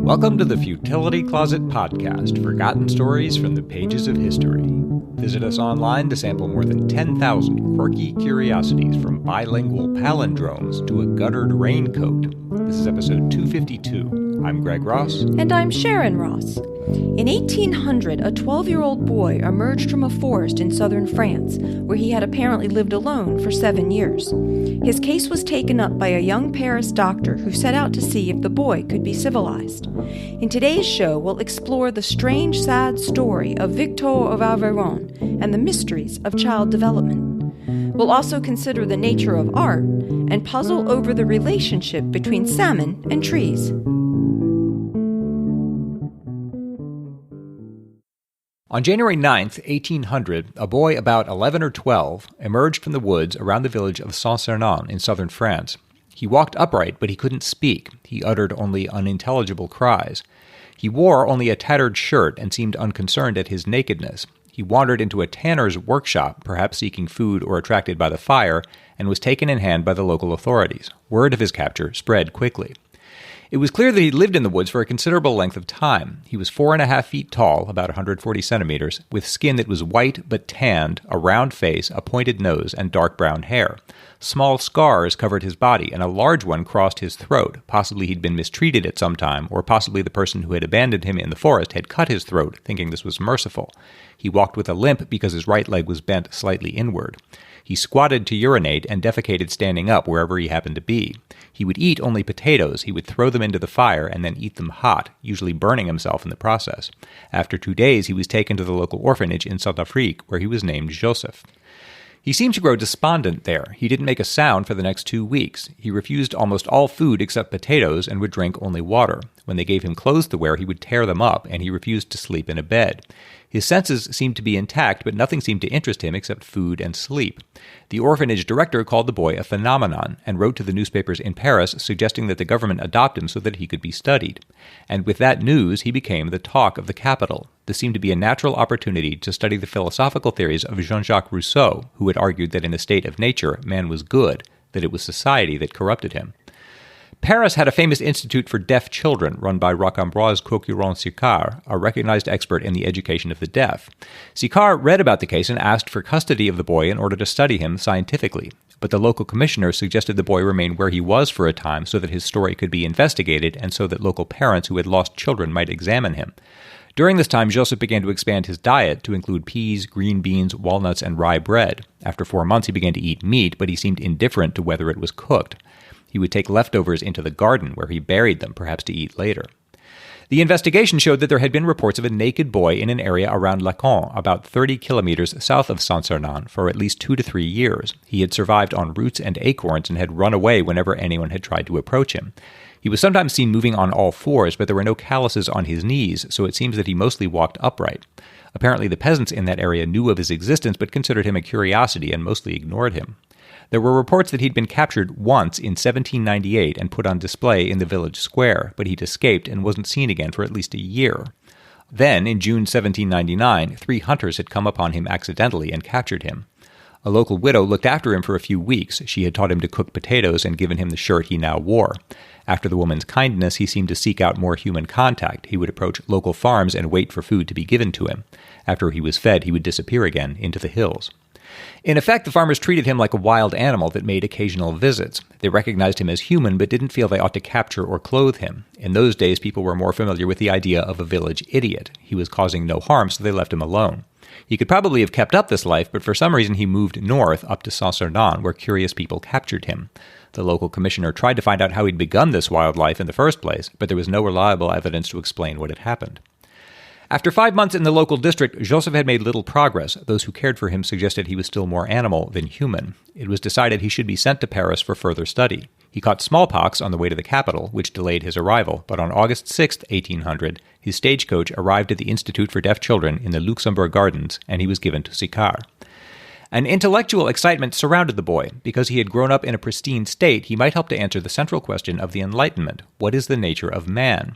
Welcome to the Futility Closet podcast, forgotten stories from the pages of history. Visit us online to sample more than 10,000 quirky curiosities, from bilingual palindromes to a guttered raincoat. This is episode 252. I'm Greg Ross. And I'm Sharon Ross. In 1800, a 12-year-old boy emerged from a forest in southern France, where he had apparently lived alone for 7 years. His case was taken up by a young Paris doctor who set out to see if the boy could be civilized. In today's show, we'll explore the strange, sad story of Victor of Aveyron and the mysteries of child development. We'll also consider the nature of art and puzzle over the relationship between salmon and trees. On January 9th, 1800, a boy about 11 or 12 emerged from the woods around the village of Salmon in southern France. He walked upright, but he couldn't speak. He uttered only unintelligible cries. He wore only a tattered shirt and seemed unconcerned at his nakedness. He wandered into a tanner's workshop, perhaps seeking food or attracted by the fire, and was taken in hand by the local authorities. Word of his capture spread quickly. It was clear that he lived in the woods for a considerable length of time. He was 4.5 feet tall, about 140 centimeters, with skin that was white but tanned, a round face, a pointed nose, and dark brown hair. Small scars covered his body, and a large one crossed his throat. Possibly he'd been mistreated at some time, or possibly the person who had abandoned him in the forest had cut his throat, thinking this was merciful. He walked with a limp because his right leg was bent slightly inward. He squatted to urinate and defecated standing up wherever he happened to be. He would eat only potatoes. He would throw them into the fire and then eat them hot, usually burning himself in the process. After 2 days, he was taken to the local orphanage in Saint-Afrique, where he was named Geoff. He seemed to grow despondent there. He didn't make a sound for the next 2 weeks. He refused almost all food except potatoes and would drink only water. When they gave him clothes to wear, he would tear them up, and he refused to sleep in a bed. His senses seemed to be intact, but nothing seemed to interest him except food and sleep. The orphanage director called the boy a phenomenon and wrote to the newspapers in Paris suggesting that the government adopt him so that he could be studied. And with that news, he became the talk of the capital. This seemed to be a natural opportunity to study the philosophical theories of Jean-Jacques Rousseau, who had argued that in a state of nature, man was good, that it was society that corrupted him. Paris had a famous institute for deaf children run by Roch-Ambroise Coqueron-Sicard, a recognized expert in the education of the deaf. Sicard read about the case and asked for custody of the boy in order to study him scientifically. But the local commissioner suggested the boy remain where he was for a time so that his story could be investigated and so that local parents who had lost children might examine him. During this time, Joseph began to expand his diet to include peas, green beans, walnuts, and rye bread. After 4 months, he began to eat meat, but he seemed indifferent to whether it was cooked. He would take leftovers into the garden, where he buried them, perhaps to eat later. The investigation showed that there had been reports of a naked boy in an area around Lacan, about 30 kilometers south of Saint-Sernin, for at least 2 to 3 years. He had survived on roots and acorns and had run away whenever anyone had tried to approach him. He was sometimes seen moving on all fours, but there were no calluses on his knees, so it seems that he mostly walked upright. Apparently the peasants in that area knew of his existence but considered him a curiosity and mostly ignored him. There were reports that he'd been captured once in 1798 and put on display in the village square, but he'd escaped and wasn't seen again for at least a year. Then, in June 1799, 3 hunters had come upon him accidentally and captured him. A local widow looked after him for a few weeks. She had taught him to cook potatoes and given him the shirt he now wore. After the woman's kindness, he seemed to seek out more human contact. He would approach local farms and wait for food to be given to him. After he was fed, he would disappear again into the hills. In effect, the farmers treated him like a wild animal that made occasional visits. They recognized him as human, but didn't feel they ought to capture or clothe him. In those days, people were more familiar with the idea of a village idiot. He was causing no harm, so they left him alone. He could probably have kept up this life, but for some reason he moved north up to Saint-Sernin, where curious people captured him. The local commissioner tried to find out how he'd begun this wild life in the first place, but there was no reliable evidence to explain what had happened. After 5 months in the local district, Joseph had made little progress. Those who cared for him suggested he was still more animal than human. It was decided he should be sent to Paris for further study. He caught smallpox on the way to the capital, which delayed his arrival, but on August 6, 1800, his stagecoach arrived at the Institute for Deaf Children in the Luxembourg Gardens, and he was given to Sicard. An intellectual excitement surrounded the boy. Because he had grown up in a pristine state, he might help to answer the central question of the Enlightenment: what is the nature of man?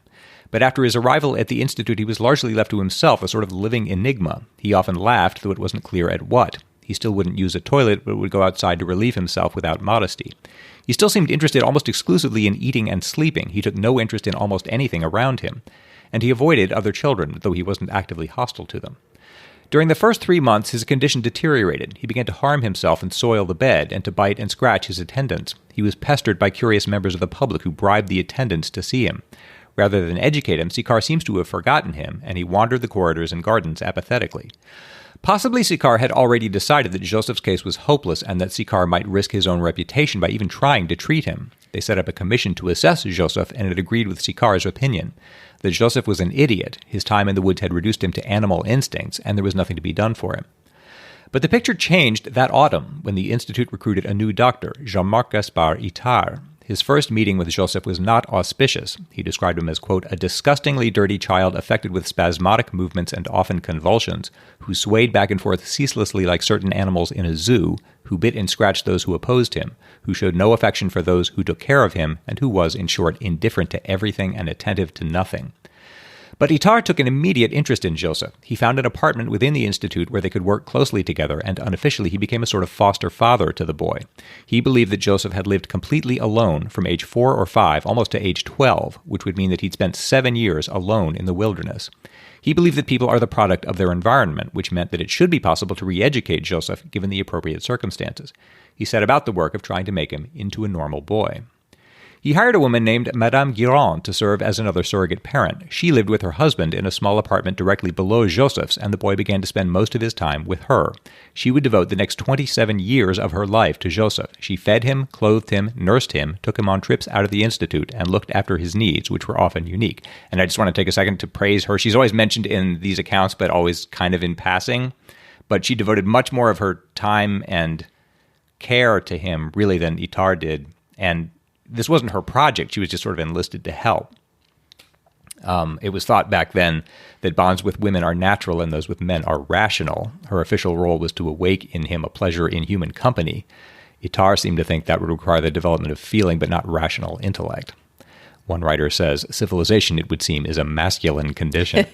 But after his arrival at the Institute, he was largely left to himself, a sort of living enigma. He often laughed, though it wasn't clear at what. He still wouldn't use a toilet, but would go outside to relieve himself without modesty. He still seemed interested almost exclusively in eating and sleeping. He took no interest in almost anything around him. And he avoided other children, though he wasn't actively hostile to them. During the first 3 months, his condition deteriorated. He began to harm himself and soil the bed, and to bite and scratch his attendants. He was pestered by curious members of the public who bribed the attendants to see him. Rather than educate him, Sicard seems to have forgotten him, and he wandered the corridors and gardens apathetically. Possibly Sicard had already decided that Joseph's case was hopeless and that Sicard might risk his own reputation by even trying to treat him. They set up a commission to assess Joseph, and it agreed with Sicard's opinion that Joseph was an idiot. His time in the woods had reduced him to animal instincts, and there was nothing to be done for him. But the picture changed that autumn when the Institute recruited a new doctor, Jean-Marc Gaspard Itard. His first meeting with Joseph was not auspicious. He described him as, quote, a disgustingly dirty child affected with spasmodic movements and often convulsions, who swayed back and forth ceaselessly like certain animals in a zoo, who bit and scratched those who opposed him, who showed no affection for those who took care of him, and who was, in short, indifferent to everything and attentive to nothing. But Itard took an immediate interest in Joseph. He found an apartment within the Institute where they could work closely together, and unofficially he became a sort of foster father to the boy. He believed that Joseph had lived completely alone from age 4 or 5, almost to age 12, which would mean that he'd spent 7 years alone in the wilderness. He believed that people are the product of their environment, which meant that it should be possible to re-educate Joseph given the appropriate circumstances. He set about the work of trying to make him into a normal boy. He hired a woman named Madame Guérin to serve as another surrogate parent. She lived with her husband in a small apartment directly below Joseph's, and the boy began to spend most of his time with her. She would devote the next 27 years of her life to Joseph. She fed him, clothed him, nursed him, took him on trips out of the Institute, and looked after his needs, which were often unique. And I just want to take a second to praise her. She's always mentioned in these accounts, but always kind of in passing. But she devoted much more of her time and care to him, really, than Itard did. And this wasn't her project. She was just sort of enlisted to help. It was thought back then that bonds with women are natural and those with men are rational. Her official role was to awake in him a pleasure in human company. Itard seemed to think that would require the development of feeling but not rational intellect. One writer says, civilization, it would seem, is a masculine condition.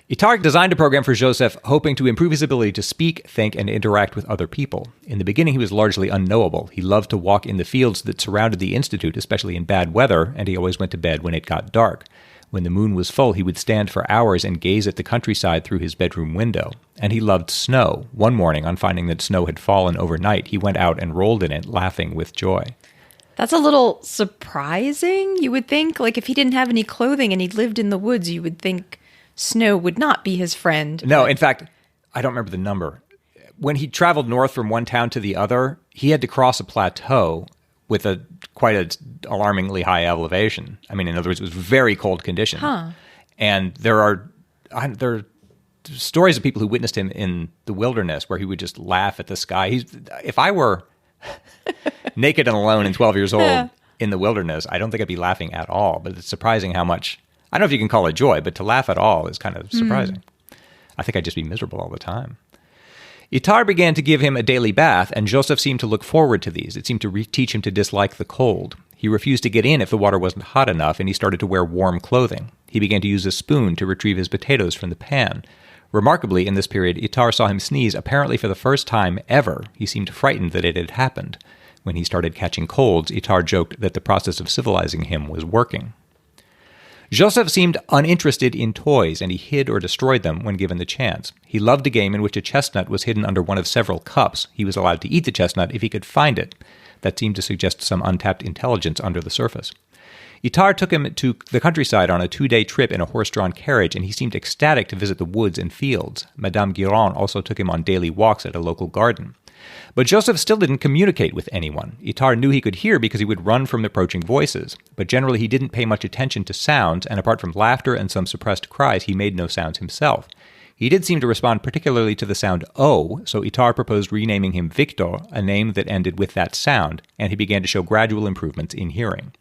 Itard designed a program for Joseph, hoping to improve his ability to speak, think, and interact with other people. In the beginning, he was largely unknowable. He loved to walk in the fields that surrounded the Institute, especially in bad weather, and he always went to bed when it got dark. When the moon was full, he would stand for hours and gaze at the countryside through his bedroom window. And he loved snow. One morning, on finding that snow had fallen overnight, he went out and rolled in it, laughing with joy. That's a little surprising. You would think, like, if he didn't have any clothing and he lived in the woods, you would think snow would not be his friend. No, in fact, I don't remember the number. When he traveled north from one town to the other, he had to cross a plateau with quite an alarmingly high elevation. I mean, in other words, it was very cold conditions. And there are stories of people who witnessed him in the wilderness where he would just laugh at the sky. If I were naked and alone and 12 years old in the wilderness, I don't think I'd be laughing at all. But it's surprising how much, I don't know if you can call it joy, but to laugh at all is kind of surprising. I think I'd just be miserable all the time. Itard began to give him a daily bath, and Joseph seemed to look forward to these. It seemed to teach him to dislike the cold. He refused to get in if the water wasn't hot enough, and he started to wear warm clothing. He began to use a spoon to retrieve his potatoes from the pan. Remarkably, in this period, Itard saw him sneeze apparently for the first time ever. He seemed frightened that it had happened. When he started catching colds, Itard joked that the process of civilizing him was working. Joseph seemed uninterested in toys, and he hid or destroyed them when given the chance. He loved a game in which a chestnut was hidden under one of several cups. He was allowed to eat the chestnut if he could find it. That seemed to suggest some untapped intelligence under the surface. Itard took him to the countryside on a 2-day trip in a horse-drawn carriage, and he seemed ecstatic to visit the woods and fields. Madame Guérin also took him on daily walks at a local garden. But Joseph still didn't communicate with anyone. Itard knew he could hear because he would run from the approaching voices. But generally he didn't pay much attention to sounds, and apart from laughter and some suppressed cries, he made no sounds himself. He did seem to respond particularly to the sound O, so Itard proposed renaming him Victor, a name that ended with that sound, and he began to show gradual improvements in hearing.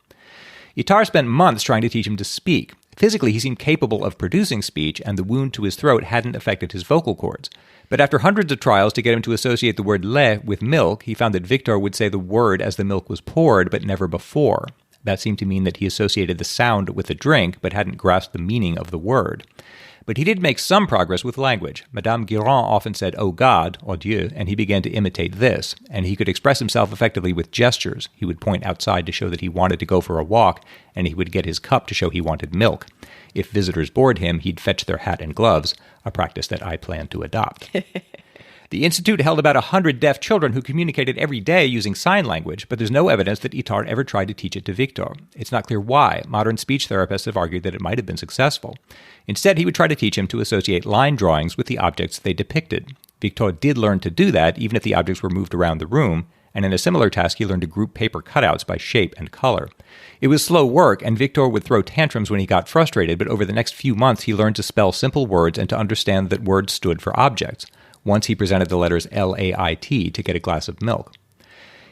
Itard spent months trying to teach him to speak. Physically, he seemed capable of producing speech, and the wound to his throat hadn't affected his vocal cords. But after hundreds of trials to get him to associate the word lait with milk, he found that Victor would say the word as the milk was poured, but never before. That seemed to mean that he associated the sound with the drink, but hadn't grasped the meaning of the word. But he did make some progress with language. Madame Guérin often said, "Oh God," "Oh Dieu," and he began to imitate this. And he could express himself effectively with gestures. He would point outside to show that he wanted to go for a walk, and he would get his cup to show he wanted milk. If visitors bored him, he'd fetch their hat and gloves, a practice that I plan to adopt. The Institute held about 100 deaf children who communicated every day using sign language, but there's no evidence that Itard ever tried to teach it to Victor. It's not clear why. Modern speech therapists have argued that it might have been successful. Instead, he would try to teach him to associate line drawings with the objects they depicted. Victor did learn to do that, even if the objects were moved around the room, and in a similar task, he learned to group paper cutouts by shape and color. It was slow work, and Victor would throw tantrums when he got frustrated, but over the next few months, he learned to spell simple words and to understand that words stood for objects. Once he presented the letters L-A-I-T to get a glass of milk.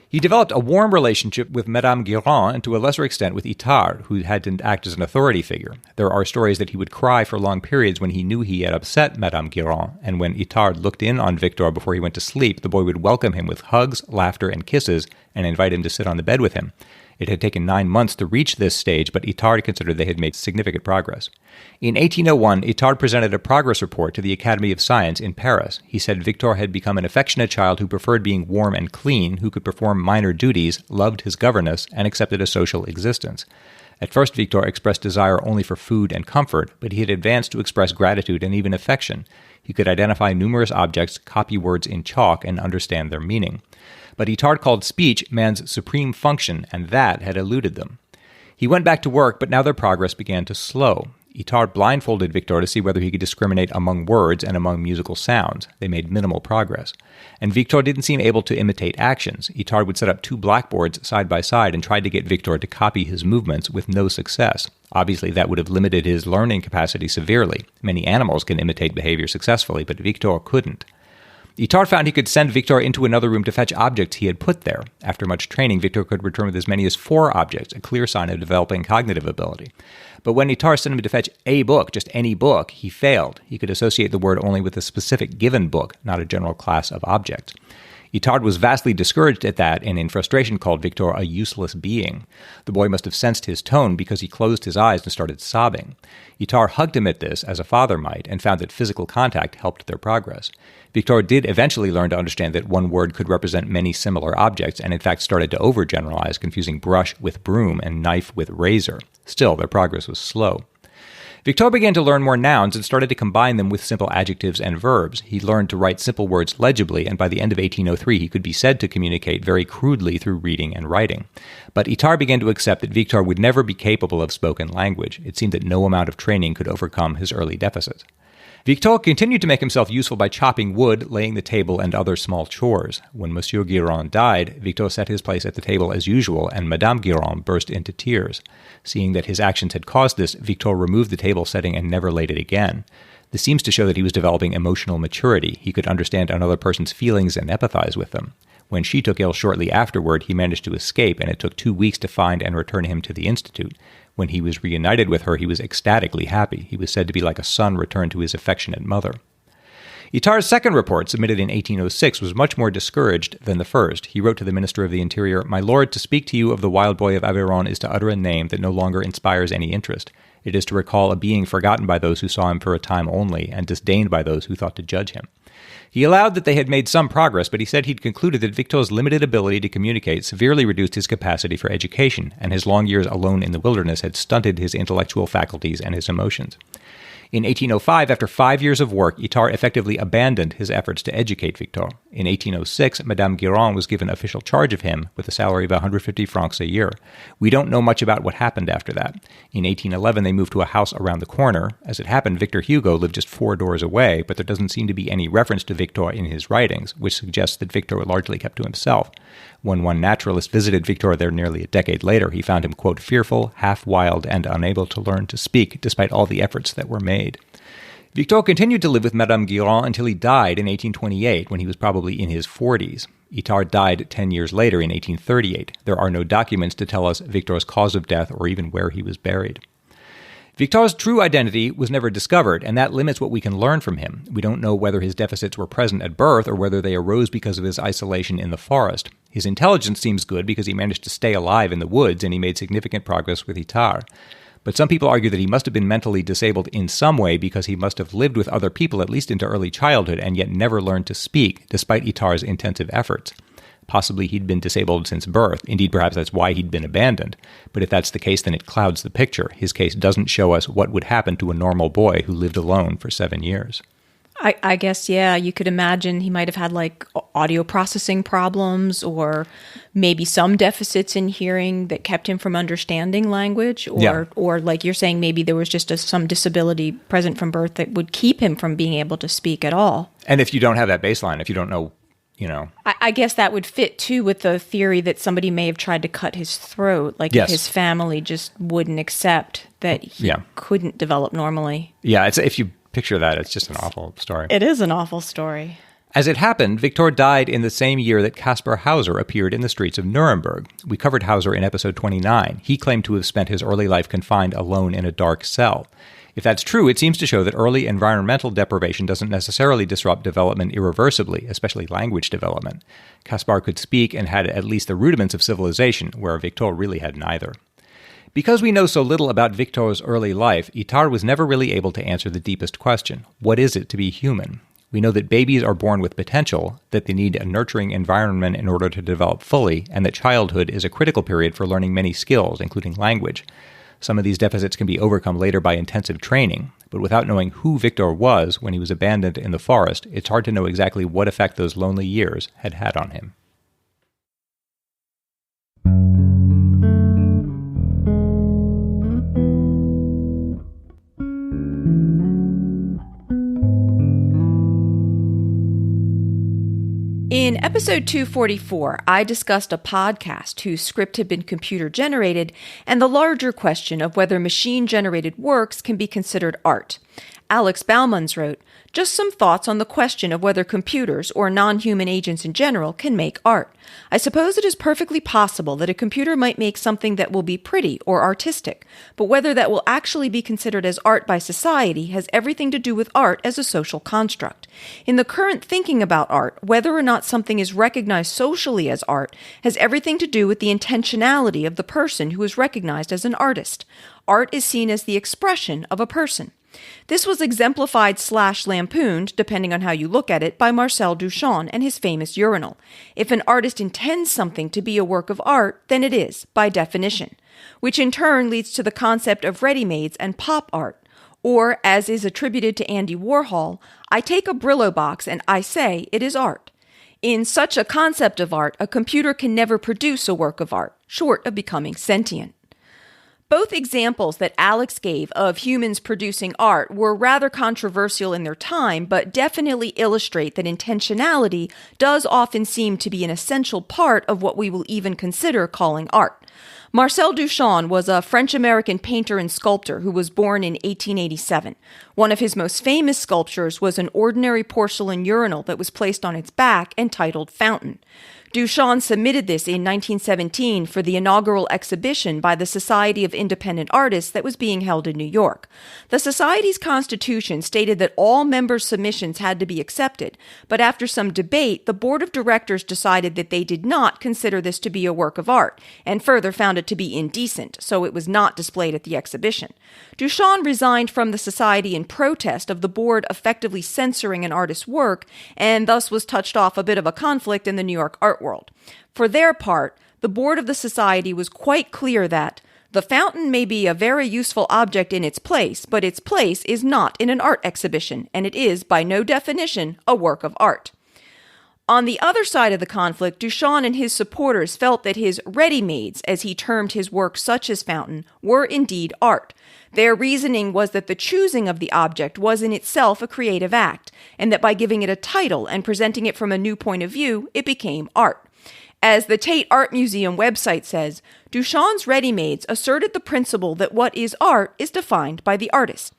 He developed a warm relationship with Madame Guérin and to a lesser extent with Itard, who had to act as an authority figure. There are stories that he would cry for long periods when he knew he had upset Madame Guérin, and when Itard looked in on Victor before he went to sleep, the boy would welcome him with hugs, laughter, and kisses, and invite him to sit on the bed with him. It had taken 9 months to reach this stage, but Itard considered they had made significant progress. In 1801, Itard presented a progress report to the Academy of Science in Paris. He said Victor had become an affectionate child who preferred being warm and clean, who could perform minor duties, loved his governess, and accepted a social existence. At first, Victor expressed desire only for food and comfort, but he had advanced to express gratitude and even affection. He could identify numerous objects, copy words in chalk, and understand their meaning. But Itard called speech man's supreme function, and that had eluded them. He went back to work, but now their progress began to slow. Itard blindfolded Victor to see whether he could discriminate among words and among musical sounds. They made minimal progress. And Victor didn't seem able to imitate actions. Itard would set up 2 blackboards side by side and tried to get Victor to copy his movements with no success. Obviously, that would have limited his learning capacity severely. Many animals can imitate behavior successfully, but Victor couldn't. Itard found he could send Victor into another room to fetch objects he had put there. After much training, Victor could return with as many as 4 objects, a clear sign of developing cognitive ability. But when Itard sent him to fetch a book, just any book, he failed. He could associate the word only with a specific given book, not a general class of objects. Itard was vastly discouraged at that and in frustration called Victor a useless being. The boy must have sensed his tone because he closed his eyes and started sobbing. Itard hugged him at this, as a father might, and found that physical contact helped their progress. Victor did eventually learn to understand that one word could represent many similar objects and in fact started to overgeneralize, confusing brush with broom and knife with razor. Still, their progress was slow. Victor began to learn more nouns and started to combine them with simple adjectives and verbs. He learned to write simple words legibly, and by the end of 1803 he could be said to communicate very crudely through reading and writing. But Itard began to accept that Victor would never be capable of spoken language. It seemed that no amount of training could overcome his early deficits. Victor continued to make himself useful by chopping wood, laying the table, and other small chores. When Monsieur Guérin died, Victor set his place at the table as usual, and Madame Guérin burst into tears. Seeing that his actions had caused this, Victor removed the table setting and never laid it again. This seems to show that he was developing emotional maturity. He could understand another person's feelings and empathize with them. When she took ill shortly afterward, he managed to escape, and it took 2 weeks to find and return him to the Institute. When he was reunited with her, he was ecstatically happy. He was said to be like a son returned to his affectionate mother. Itard's second report, submitted in 1806, was much more discouraged than the first. He wrote to the Minister of the Interior, "My lord, to speak to you of the Wild Boy of Aveyron is to utter a name that no longer inspires any interest. It is to recall a being forgotten by those who saw him for a time only, and disdained by those who thought to judge him." He allowed that they had made some progress, but he said he'd concluded that Victor's limited ability to communicate severely reduced his capacity for education, and his long years alone in the wilderness had stunted his intellectual faculties and his emotions. In 1805, after 5 years of work, Itard effectively abandoned his efforts to educate Victor. In 1806, Madame Guérin was given official charge of him with a salary of 150 francs a year. We don't know much about what happened after that. In 1811, they moved to a house around the corner. As it happened, Victor Hugo lived just 4 doors away, but there doesn't seem to be any reference to Victor in his writings, which suggests that Victor largely kept to himself. When one naturalist visited Victor there nearly a decade later, he found him, quote, fearful, half-wild, and unable to learn to speak, despite all the efforts that were made. Victor continued to live with Madame Guérin until he died in 1828, when he was probably in his 40s. Itard died 10 years later in 1838. There are no documents to tell us Victor's cause of death or even where he was buried. Victor's true identity was never discovered, and that limits what we can learn from him. We don't know whether his deficits were present at birth or whether they arose because of his isolation in the forest. His intelligence seems good because he managed to stay alive in the woods and he made significant progress with Itard. But some people argue that he must have been mentally disabled in some way because he must have lived with other people at least into early childhood and yet never learned to speak, despite Itard's intensive efforts. Possibly he'd been disabled since birth. Indeed, perhaps that's why he'd been abandoned. But if that's the case, then it clouds the picture. His case doesn't show us what would happen to a normal boy who lived alone for 7 years. I guess, yeah, you could imagine he might have had like audio processing problems or maybe some deficits in hearing that kept him from understanding language or like you're saying, maybe there was just some disability present from birth that would keep him from being able to speak at all. And if you don't have that baseline, if you don't know, I guess that would fit too with the theory that somebody may have tried to cut his throat, like if his family just wouldn't accept that he couldn't develop normally. Yeah, if you picture that, it's just an awful story. It is an awful story. As it happened, Victor died in the same year that Caspar Hauser appeared in the streets of Nuremberg. We covered Hauser in episode 29. He claimed to have spent his early life confined alone in a dark cell. If that's true, it seems to show that early environmental deprivation doesn't necessarily disrupt development irreversibly, especially language development. Caspar could speak and had at least the rudiments of civilization, where Victor really had neither. Because we know so little about Victor's early life, Itard was never really able to answer the deepest question: what is it to be human? We know that babies are born with potential, that they need a nurturing environment in order to develop fully, and that childhood is a critical period for learning many skills, including language. Some of these deficits can be overcome later by intensive training, but without knowing who Victor was when he was abandoned in the forest, it's hard to know exactly what effect those lonely years had had on him. In episode 244, I discussed a podcast whose script had been computer-generated and the larger question of whether machine-generated works can be considered art. Alex Baumans wrote, "Just some thoughts on the question of whether computers or non-human agents in general can make art. I suppose it is perfectly possible that a computer might make something that will be pretty or artistic, but whether that will actually be considered as art by society has everything to do with art as a social construct. In the current thinking about art, whether or not something is recognized socially as art has everything to do with the intentionality of the person who is recognized as an artist. Art is seen as the expression of a person. This was exemplified/lampooned, depending on how you look at it, by Marcel Duchamp and his famous urinal. If an artist intends something to be a work of art, then it is, by definition, which in turn leads to the concept of ready-mades and pop art. Or, as is attributed to Andy Warhol, I take a Brillo box and I say it is art. In such a concept of art, a computer can never produce a work of art, short of becoming sentient." Both examples that Alex gave of humans producing art were rather controversial in their time, but definitely illustrate that intentionality does often seem to be an essential part of what we will even consider calling art. Marcel Duchamp was a French-American painter and sculptor who was born in 1887. One of his most famous sculptures was an ordinary porcelain urinal that was placed on its back and titled Fountain. Duchamp submitted this in 1917 for the inaugural exhibition by the Society of Independent Artists that was being held in New York. The Society's constitution stated that all members' submissions had to be accepted, but after some debate, the board of directors decided that they did not consider this to be a work of art, and further found it to be indecent, so it was not displayed at the exhibition. Duchamp resigned from the Society in protest of the board effectively censoring an artist's work, and thus was touched off a bit of a conflict in the New York art world. For their part, the board of the society was quite clear that the fountain may be a very useful object in its place, but its place is not in an art exhibition, and it is, by no definition, a work of art. On the other side of the conflict, Duchamp and his supporters felt that his ready-mades, as he termed his work such as Fountain, were indeed art. Their reasoning was that the choosing of the object was in itself a creative act, and that by giving it a title and presenting it from a new point of view, it became art. As the Tate Art Museum website says, Duchamp's ready-mades asserted the principle that what is art is defined by the artist.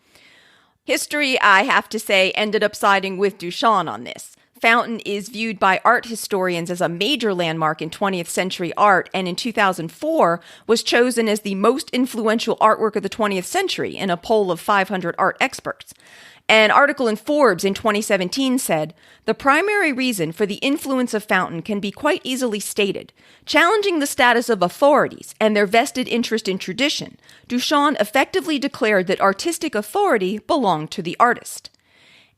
History, I have to say, ended up siding with Duchamp on this. Fountain is viewed by art historians as a major landmark in 20th century art, and in 2004 was chosen as the most influential artwork of the 20th century in a poll of 500 art experts. An article in Forbes in 2017 said, "The primary reason for the influence of Fountain can be quite easily stated. Challenging the status of authorities and their vested interest in tradition, Duchamp effectively declared that artistic authority belonged to the artist."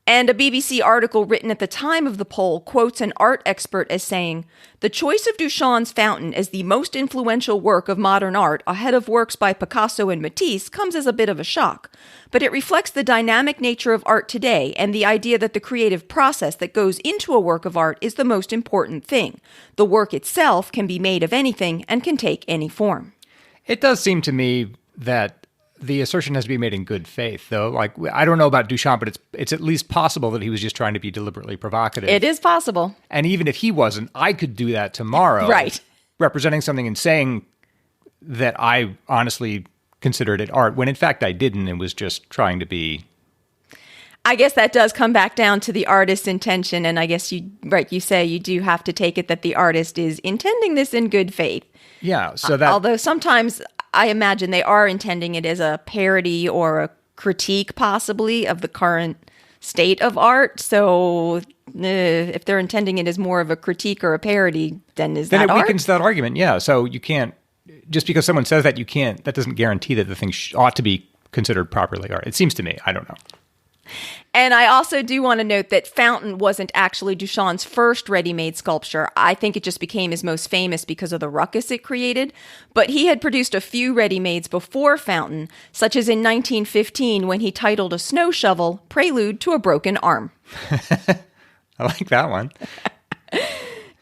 And a BBC article written at the time of the poll quotes an art expert as saying, "The choice of Duchamp's Fountain as the most influential work of modern art ahead of works by Picasso and Matisse comes as a bit of a shock. But it reflects the dynamic nature of art today and the idea that the creative process that goes into a work of art is the most important thing. The work itself can be made of anything and can take any form." It does seem to me that the assertion has to be made in good faith, though. Like, I don't know about Duchamp, but it's at least possible that he was just trying to be deliberately provocative. It is possible. And even if he wasn't, I could do that tomorrow. Right. Representing something and saying that I honestly considered it art, when in fact I didn't and was just trying to be... I guess that does come back down to the artist's intention, and I guess you say you do have to take it that the artist is intending this in good faith. Yeah, so that... Although sometimes I imagine they are intending it as a parody or a critique, possibly, of the current state of art. So if they're intending it as more of a critique or a parody, then is that art? Then it weakens that argument, yeah. So you can't... Just because someone says that, that doesn't guarantee that the thing ought to be considered properly art. It seems to me. I don't know. And I also do want to note that Fountain wasn't actually Duchamp's first ready-made sculpture. I think it just became his most famous because of the ruckus it created. But he had produced a few ready-mades before Fountain, such as in 1915 when he titled a snow shovel Prelude to a Broken Arm. I like that one.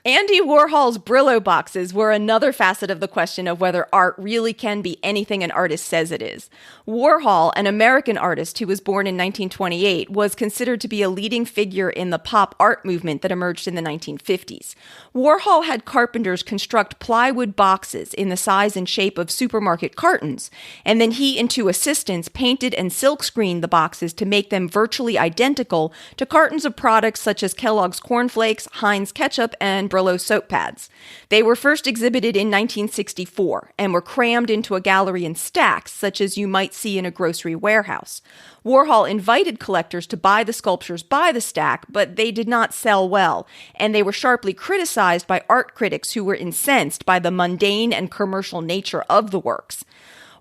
Andy Warhol's Brillo boxes were another facet of the question of whether art really can be anything an artist says it is. Warhol, an American artist who was born in 1928, was considered to be a leading figure in the pop art movement that emerged in the 1950s. Warhol had carpenters construct plywood boxes in the size and shape of supermarket cartons, and then he and two assistants painted and silkscreened the boxes to make them virtually identical to cartons of products such as Kellogg's Corn Flakes, Heinz Ketchup, and Brillo soap pads. They were first exhibited in 1964 and were crammed into a gallery in stacks, such as you might see in a grocery warehouse. Warhol invited collectors to buy the sculptures by the stack, but they did not sell well, and they were sharply criticized by art critics who were incensed by the mundane and commercial nature of the works.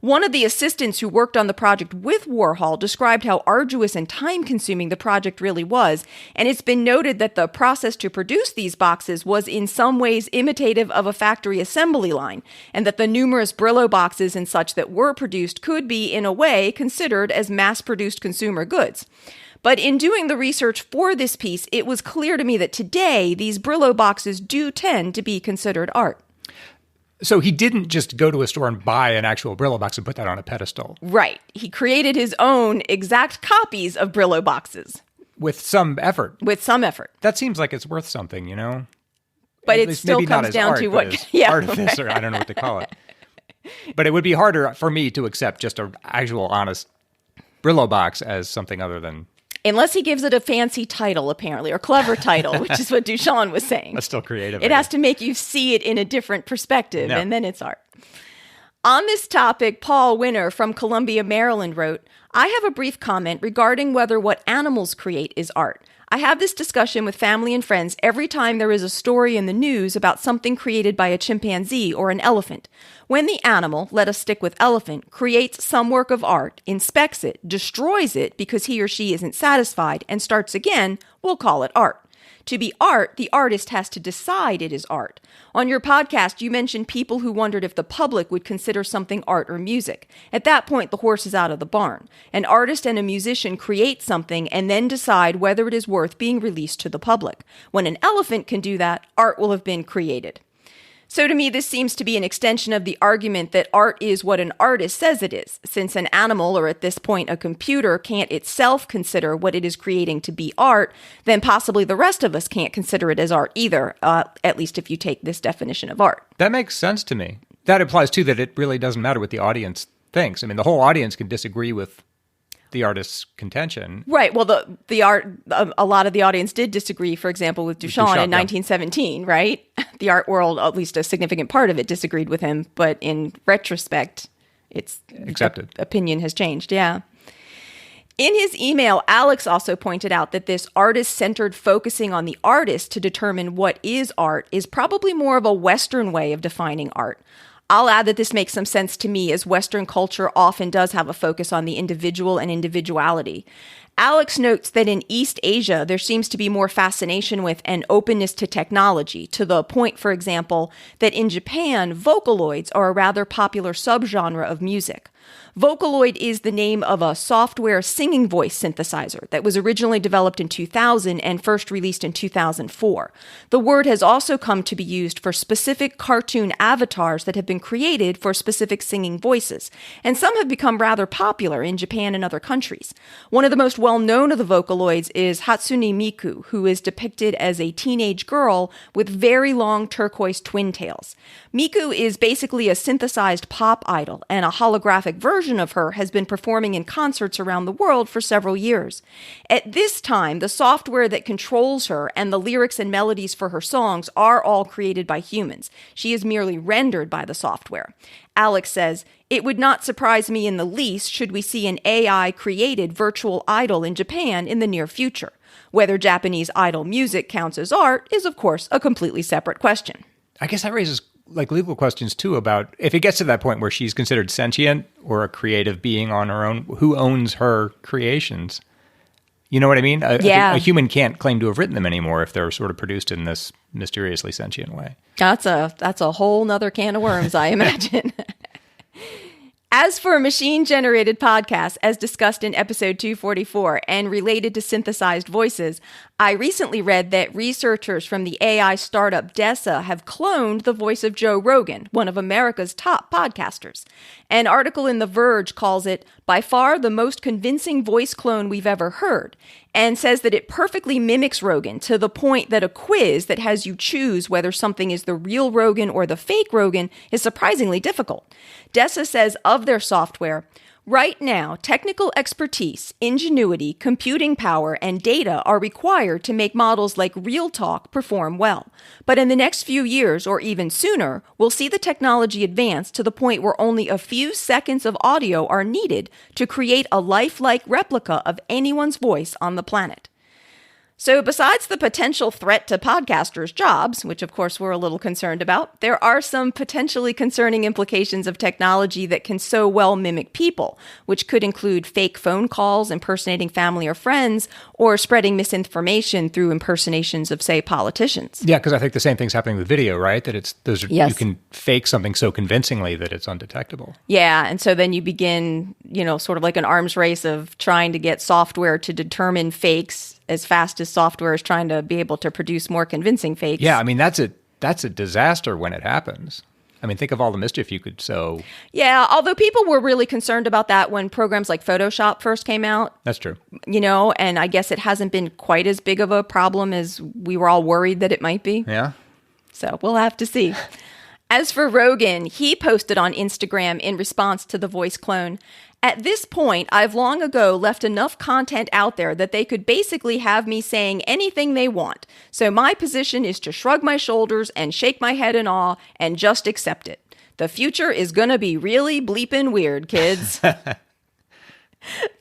One of the assistants who worked on the project with Warhol described how arduous and time-consuming the project really was, and it's been noted that the process to produce these boxes was in some ways imitative of a factory assembly line, and that the numerous Brillo boxes and such that were produced could be, in a way, considered as mass-produced consumer goods. But in doing the research for this piece, it was clear to me that today these Brillo boxes do tend to be considered art. So he didn't just go to a store and buy an actual Brillo box and put that on a pedestal. Right. He created his own exact copies of Brillo boxes. With some effort. With some effort. That seems like it's worth something, you know? But it still comes down to what... Yeah, artifice, or I don't know what to call it. But it would be harder for me to accept just an actual honest Brillo box as something other than... Unless he gives it a fancy title, apparently, or clever title, which is what Duchamp was saying. That's still creative. It has to make you see it in a different perspective, and then it's art. On this topic, Paul Winner from Columbia, Maryland wrote, "I have a brief comment regarding whether what animals create is art. I have this discussion with family and friends every time there is a story in the news about something created by a chimpanzee or an elephant. When the animal, let us stick with elephant, creates some work of art, inspects it, destroys it because he or she isn't satisfied, and starts again, we'll call it art. To be art, the artist has to decide it is art. On your podcast, you mentioned people who wondered if the public would consider something art or music. At that point, the horse is out of the barn. An artist and a musician create something and then decide whether it is worth being released to the public. When an elephant can do that, art will have been created." So to me, this seems to be an extension of the argument that art is what an artist says it is, since an animal, or at this point a computer, can't itself consider what it is creating to be art, then possibly the rest of us can't consider it as art either, at least if you take this definition of art. That makes sense to me. That implies, too, that it really doesn't matter what the audience thinks. I mean, the whole audience can disagree with the artist's contention. Right. Well, the art, a lot of the audience did disagree, for example, with Duchamp in 1917, right? The art world, at least a significant part of it, disagreed with him. But in retrospect, it's accepted. Opinion has changed, yeah. In his email, Alex also pointed out that this artist-centered focusing on the artist to determine what is art is probably more of a Western way of defining art. I'll add that this makes some sense to me, as Western culture often does have a focus on the individual and individuality. Alex notes that in East Asia, there seems to be more fascination with and openness to technology, to the point, for example, that in Japan, Vocaloids are a rather popular subgenre of music. Vocaloid is the name of a software singing voice synthesizer that was originally developed in 2000 and first released in 2004. The word has also come to be used for specific cartoon avatars that have been created for specific singing voices, and some have become rather popular in Japan and other countries. One of the most well-known of the Vocaloids is Hatsune Miku, who is depicted as a teenage girl with very long turquoise twin tails. Miku is basically a synthesized pop idol, and a holographic version of her has been performing in concerts around the world for several years. At this time, the software that controls her and the lyrics and melodies for her songs are all created by humans. She is merely rendered by the software. Alex says, "It would not surprise me in the least should we see an AI-created virtual idol in Japan in the near future. Whether Japanese idol music counts as art is, of course, a completely separate question." I guess that raises legal questions too about if it gets to that point where she's considered sentient or a creative being on her own, who owns her creations? You know what I mean? A human can't claim to have written them anymore if they're sort of produced in this mysteriously sentient way. That's a whole nother can of worms, I imagine. As for machine-generated podcasts, as discussed in episode 244 and related to synthesized voices, I recently read that researchers from the AI startup Dessa have cloned the voice of Joe Rogan, one of America's top podcasters. An article in The Verge calls it, "by far the most convincing voice clone we've ever heard," and says that it perfectly mimics Rogan to the point that a quiz that has you choose whether something is the real Rogan or the fake Rogan is surprisingly difficult. Dessa says of their software, "Right now, technical expertise, ingenuity, computing power, and data are required to make models like Real Talk perform well. But in the next few years, or even sooner, we'll see the technology advance to the point where only a few seconds of audio are needed to create a lifelike replica of anyone's voice on the planet." So besides the potential threat to podcasters' jobs, which of course we're a little concerned about, there are some potentially concerning implications of technology that can so well mimic people, which could include fake phone calls impersonating family or friends, or spreading misinformation through impersonations of, say, politicians. Yeah, because I think the same thing's happening with video, right? That Yes. You can fake something so convincingly that it's undetectable. Yeah, and so then you begin, sort of like an arms race of trying to get software to determine fakes as fast as software is trying to be able to produce more convincing fakes. Yeah, I mean, that's a disaster when it happens. I mean, think of all the mischief you could sow. Yeah, although people were really concerned about that when programs like Photoshop first came out. That's true. And I guess it hasn't been quite as big of a problem as we were all worried that it might be. Yeah. So we'll have to see. As for Rogan, he posted on Instagram in response to the voice clone, "At this point, I've long ago left enough content out there that they could basically have me saying anything they want. So my position is to shrug my shoulders and shake my head in awe and just accept it. The future is gonna be really bleeping weird, kids."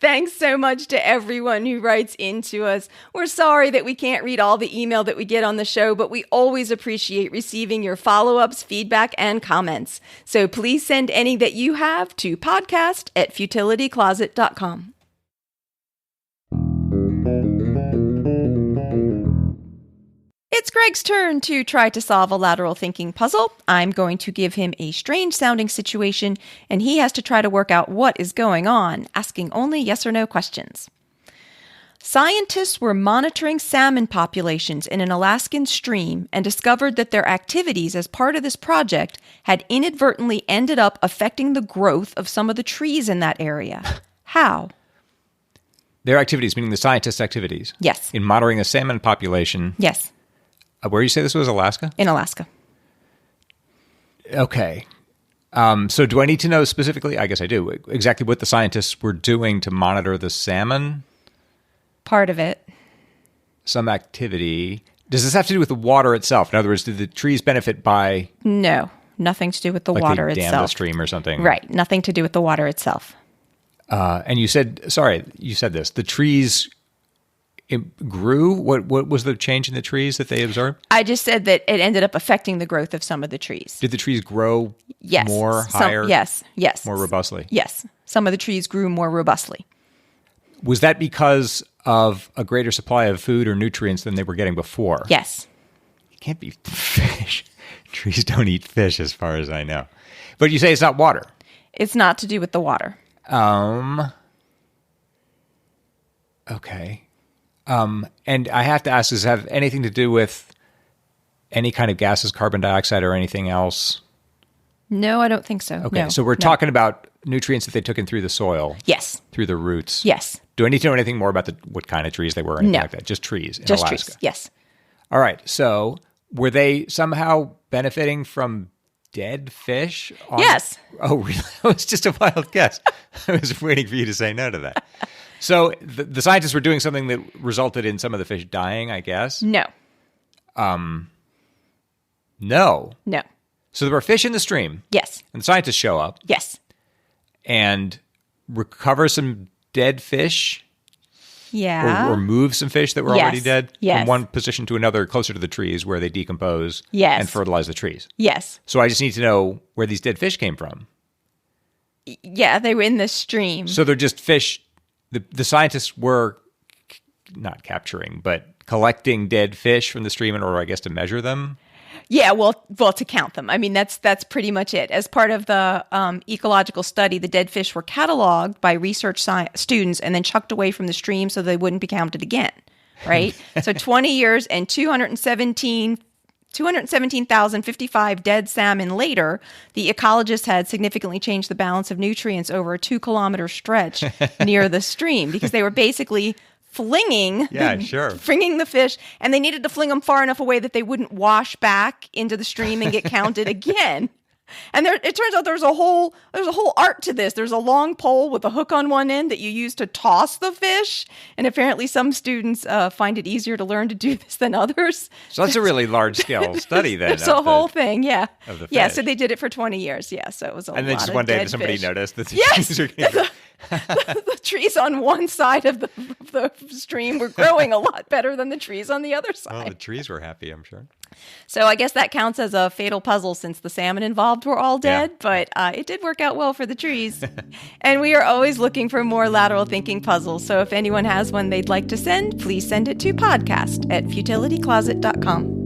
Thanks so much to everyone who writes into us. We're sorry that we can't read all the email that we get on the show, but we always appreciate receiving your follow-ups, feedback, and comments. So please send any that you have to podcast@futilitycloset.com. It's Greg's turn to try to solve a lateral thinking puzzle. I'm going to give him a strange-sounding situation, and he has to try to work out what is going on, asking only yes or no questions. Scientists were monitoring salmon populations in an Alaskan stream and discovered that their activities as part of this project had inadvertently ended up affecting the growth of some of the trees in that area. How? Their activities, meaning the scientists' activities? Yes. In monitoring a salmon population? Yes. Where you say this was, Alaska? In Alaska. Okay. So do I need to know specifically, I guess I do, exactly what the scientists were doing to monitor the salmon? Part of it. Some activity. Does this have to do with the water itself? In other words, did the trees benefit by... No, nothing to do with the water they itself. dammed the stream or something? Right, nothing to do with the water itself. And you said this, the trees grew? What was the change in the trees that they observed? I just said that it ended up affecting the growth of some of the trees. Did the trees grow Yes. more, higher? Yes. More robustly? Yes. Some of the trees grew more robustly. Was that because of a greater supply of food or nutrients than they were getting before? Yes. It can't be fish. Trees don't eat fish as far as I know. But you say it's not water. It's not to do with the water. Okay. And I have to ask, does it have anything to do with any kind of gases, carbon dioxide or anything else? No, I don't think so. Okay, no, so we're talking about nutrients that they took in through the soil. Yes. Through the roots. Yes. Do I need to know anything more about what kind of trees they were or anything No. like that? Just trees in Just Alaska? trees, yes. All right, so were they somehow benefiting from dead fish? Yes. Oh, really? That was just a wild guess. I was waiting for you to say no to that. So the scientists were doing something that resulted in some of the fish dying, I guess? No. No. No. So there were fish in the stream. Yes. And the scientists show up Yes. and recover some dead fish Yeah. or move some fish that were already Yes. dead Yes. from one position to another closer to the trees where they decompose Yes. and fertilize the trees. Yes. So I just need to know where these dead fish came from. Yeah, they were in the stream. So they're just fish. The scientists were not capturing, but collecting dead fish from the stream in order, I guess, to measure them. Yeah, well, to count them. I mean, that's pretty much it. As part of the ecological study, the dead fish were cataloged by research students and then chucked away from the stream so they wouldn't be counted again, right? So 20 years and 217,055 dead salmon later, the ecologists had significantly changed the balance of nutrients over a 2-kilometer stretch near the stream because they were basically flinging the fish, and they needed to fling them far enough away that they wouldn't wash back into the stream and get counted again. And it turns out there's a whole art to this. There's a long pole with a hook on one end that you use to toss the fish, and apparently some students find it easier to learn to do this than others. So that's a really large scale study then. There's a whole thing, yeah. Of the fish. Yeah, so they did it for 20 years, yeah. So it was a lot of And then just one day somebody fish. noticed that the Yes! trees are getting The trees on one side of the stream were growing a lot better than the trees on the other side. Well, the trees were happy, I'm sure. So I guess that counts as a fatal puzzle since the salmon involved were all dead, but it did work out well for the trees. And we are always looking for more lateral thinking puzzles. So if anyone has one they'd like to send, please send it to podcast@futilitycloset.com.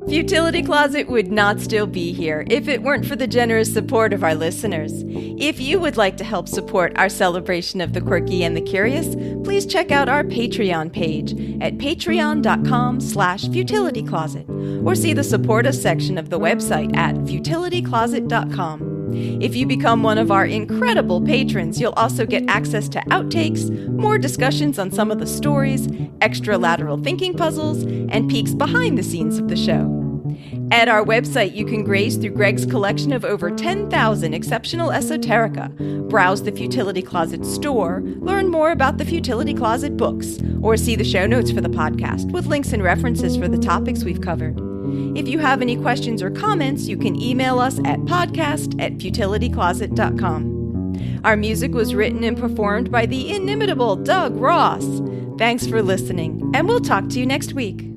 Futility Closet would not still be here if it weren't for the generous support of our listeners. If you would like to help support our celebration of the quirky and the curious, please check out our Patreon page at patreon.com/futilitycloset or see the support us section of the website at futilitycloset.com. If you become one of our incredible patrons, you'll also get access to outtakes, more discussions on some of the stories, extra lateral thinking puzzles, and peeks behind the scenes of the show. At our website, you can graze through Greg's collection of over 10,000 exceptional esoterica, browse the Futility Closet store, learn more about the Futility Closet books, or see the show notes for the podcast with links and references for the topics we've covered. If you have any questions or comments, you can email us at podcast@futilitycloset.com. Our music was written and performed by the inimitable Doug Ross. Thanks for listening, and we'll talk to you next week.